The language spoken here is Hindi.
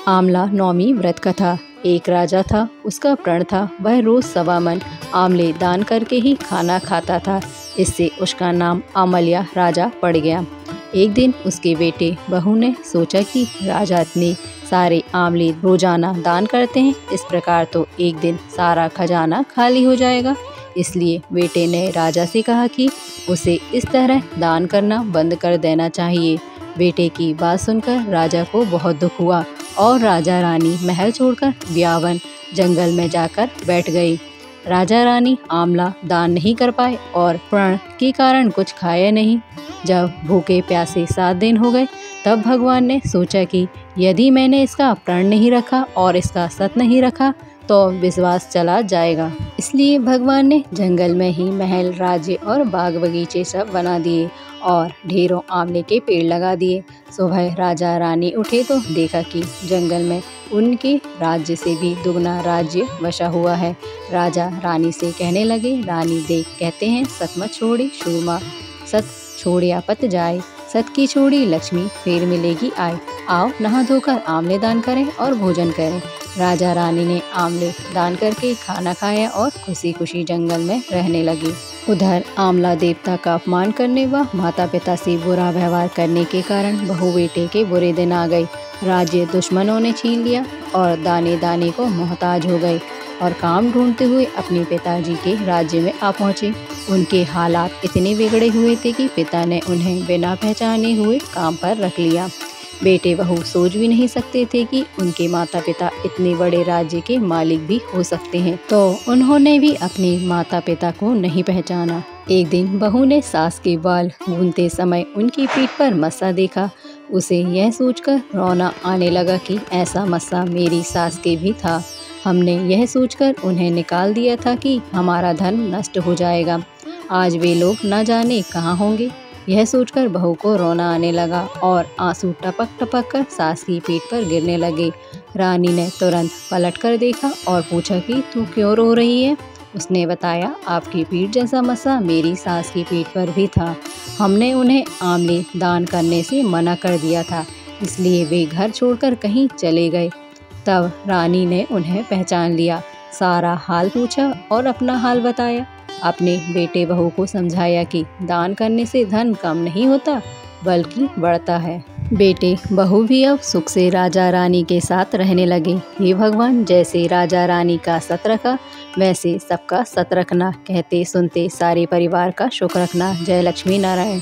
आमला नवमी व्रत कथा। एक राजा था, उसका प्रण था वह रोज 1.25 मन आमले दान करके ही खाना खाता था। इससे उसका नाम आमल्या राजा पड़ गया। एक दिन उसके बेटे बहू ने सोचा कि राजा इतने सारे आमले रोजाना दान करते हैं, इस प्रकार तो एक दिन सारा खजाना खाली हो जाएगा। इसलिए बेटे ने राजा से कहा कि उसे इस तरह दान करना बंद कर देना चाहिए। बेटे की बात सुनकर राजा को बहुत दुख हुआ और राजा रानी महल छोड़कर ब्यावन जंगल में जाकर बैठ गई। राजा रानी आमला दान नहीं कर पाए और प्रण के कारण कुछ खाए नहीं। जब भूखे प्यासे 7 दिन हो गए तब भगवान ने सोचा कि यदि मैंने इसका प्रण नहीं रखा और इसका सत नहीं रखा तो विश्वास चला जाएगा। इसलिए भगवान ने जंगल में ही महल, राज्य और बाग बगीचे सब बना दिए और ढेरों आंवले के पेड़ लगा दिए। सुबह राजा रानी उठे तो देखा कि जंगल में उनके राज्य से भी दुगना राज्य बसा हुआ है। राजा रानी से कहने लगे, रानी देख कहते हैं सत मत छोड़ी सूरमा, सत छोड़िया पत जाए, सत की छोड़ी लक्ष्मी फिर मिलेगी आए। आओ नहा धोकर आंवले दान करें और भोजन करें। राजा रानी ने आंवले दान करके खाना खाया और खुशी खुशी जंगल में रहने लगी। उधर आंवला देवता का अपमान करने व माता पिता से बुरा व्यवहार करने के कारण बहू बेटे के बुरे दिन आ गए। राज्य दुश्मनों ने छीन लिया और दाने दाने को मोहताज हो गए और काम ढूंढते हुए अपने पिताजी के राज्य में आ पहुँचे। उनके हालात इतने बिगड़े हुए थे कि पिता ने उन्हें बिना पहचाने हुए काम पर रख लिया। बेटे बहू सोच भी नहीं सकते थे कि उनके माता पिता इतने बड़े राज्य के मालिक भी हो सकते हैं, तो उन्होंने भी अपने माता पिता को नहीं पहचाना। एक दिन बहू ने सास के बाल गूंथते समय उनकी पीठ पर मस्सा देखा। उसे यह सोचकर रोना आने लगा कि ऐसा मस्सा मेरी सास के भी था। हमने यह सोचकर उन्हें निकाल दिया था कि हमारा धन नष्ट हो जाएगा। आज वे लोग न जाने कहाँ होंगे। यह सोचकर बहू को रोना आने लगा और आंसू टपक टपक कर सास की पीठ पर गिरने लगे। रानी ने तुरंत पलट कर देखा और पूछा कि तू क्यों रो रही है। उसने बताया, आपकी पीठ जैसा मस्सा मेरी सास की पीठ पर भी था। हमने उन्हें आंवले दान करने से मना कर दिया था, इसलिए वे घर छोड़कर कहीं चले गए। तब रानी ने उन्हें पहचान लिया, सारा हाल पूछा और अपना हाल बताया। अपने बेटे बहू को समझाया कि दान करने से धन कम नहीं होता बल्कि बढ़ता है। बेटे बहू भी अब सुख से राजा रानी के साथ रहने लगे। हे भगवान, जैसे राजा रानी का सत रखा वैसे सबका सत रखना। कहते सुनते सारे परिवार का सुख रखना। जय लक्ष्मी नारायण।